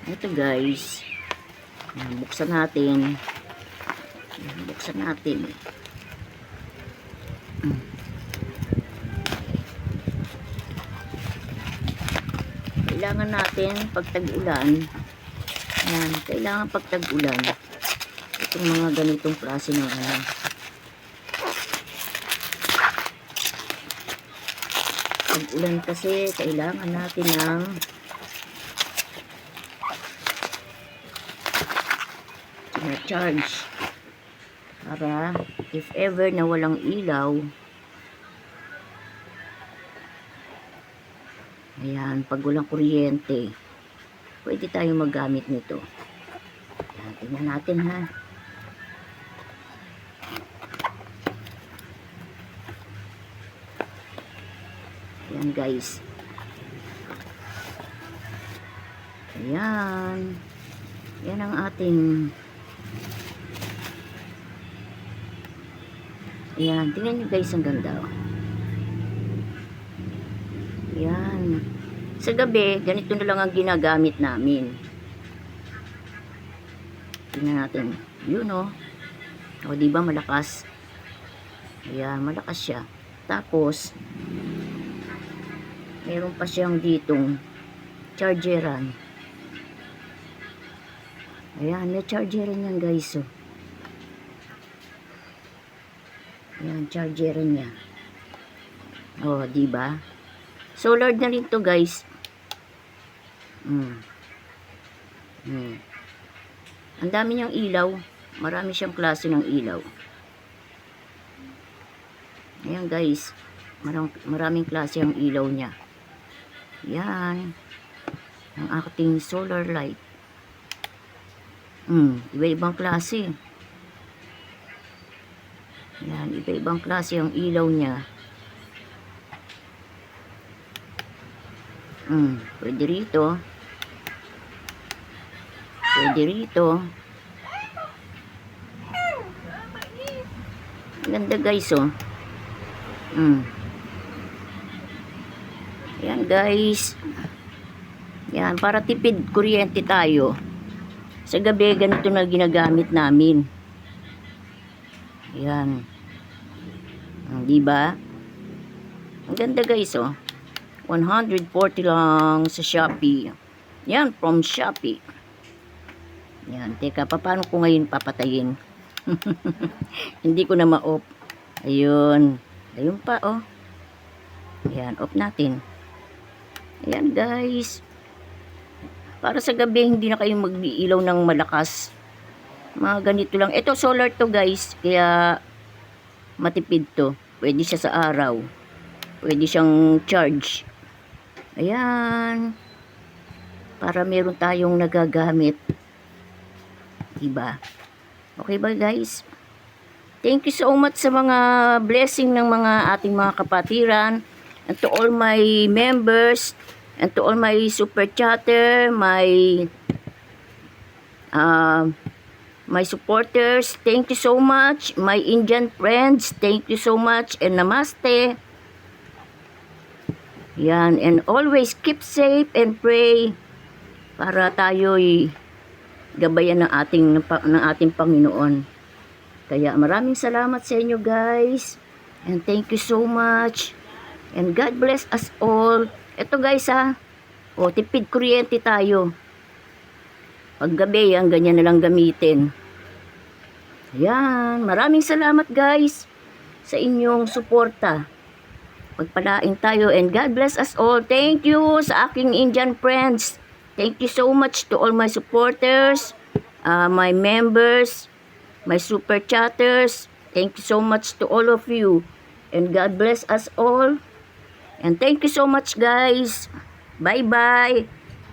Ito guys. Buksan natin. Buksan natin. Kailangan natin pag tag-ulan. Ayan, kailangan pag tag-ulan. Itong mga ganitong klase ng pag-ulan kasi kailangan natin ng charge para if ever na walang ilaw, ayan, pag walang kuryente, pwede tayo maggamit nito. Ayan, tingnan natin ha. Ayan guys. Ayan. Yan ang ating. Ayan. Tingnan nyo guys, ang ganda. Ayan. Sa gabi, ganito na lang ang ginagamit namin. Tingnan natin. Yun o. O diba malakas? Ayan, malakas siya. Tapos, meron pa siyang ditong chargeran. Ayan, may chargeran yan guys. Oh. Ayan, chargeran niya. Oh, diba? Solar na rin to guys. Ang dami niyang ilaw. Marami siyang klase ng ilaw. Ayan guys. Maraming klase ang ilaw niya. Yan. Ang ating solar light. Iba-ibang klase. Yan, iba-ibang klase ang ilaw niya. Pwede rito. Pwede rito. Ganda guys, oh. Yan guys. Yan, para tipid kuryente tayo. Sa gabi, ganito na ginagamit namin. Ayan. Diba? Ang ganda guys, oh. 140 lang sa Shopee. Yan, from Shopee. Yan, teka, paano ko ngayon papatayin? Hindi ko na ma-off. Ayun. Ayun pa, oh. Ayan, off natin. Ayan guys. Para sa gabi, hindi na kayo mag-iilaw ng malakas. Mga ganito lang. Ito, solar to guys. Kaya, matipid to. Pwede siya sa araw. Pwede siyang charge. Ayan. Para meron tayong nagagamit. Diba? Okay ba guys? Thank you so much sa mga blessing ng mga ating mga kapatiran. And to all my members. And to all my super chatter, my supporters, thank you so much. My Indian friends, thank you so much. And namaste. Yan, and always keep safe and pray para tayo'y gabayan ng ating Panginoon. Kaya maraming salamat sa inyo guys. And thank you so much. And God bless us all. Ito guys ha. O, tipid kuryente tayo. Pag gabi yan, ganyan na lang gamitin. Ayan. Maraming salamat guys sa inyong suporta. Pagpalain tayo and God bless us all. Thank you sa aking Indian friends. Thank you so much to all my supporters, my members, my super chatters. Thank you so much to all of you. And God bless us all. And thank you so much guys. Bye-bye.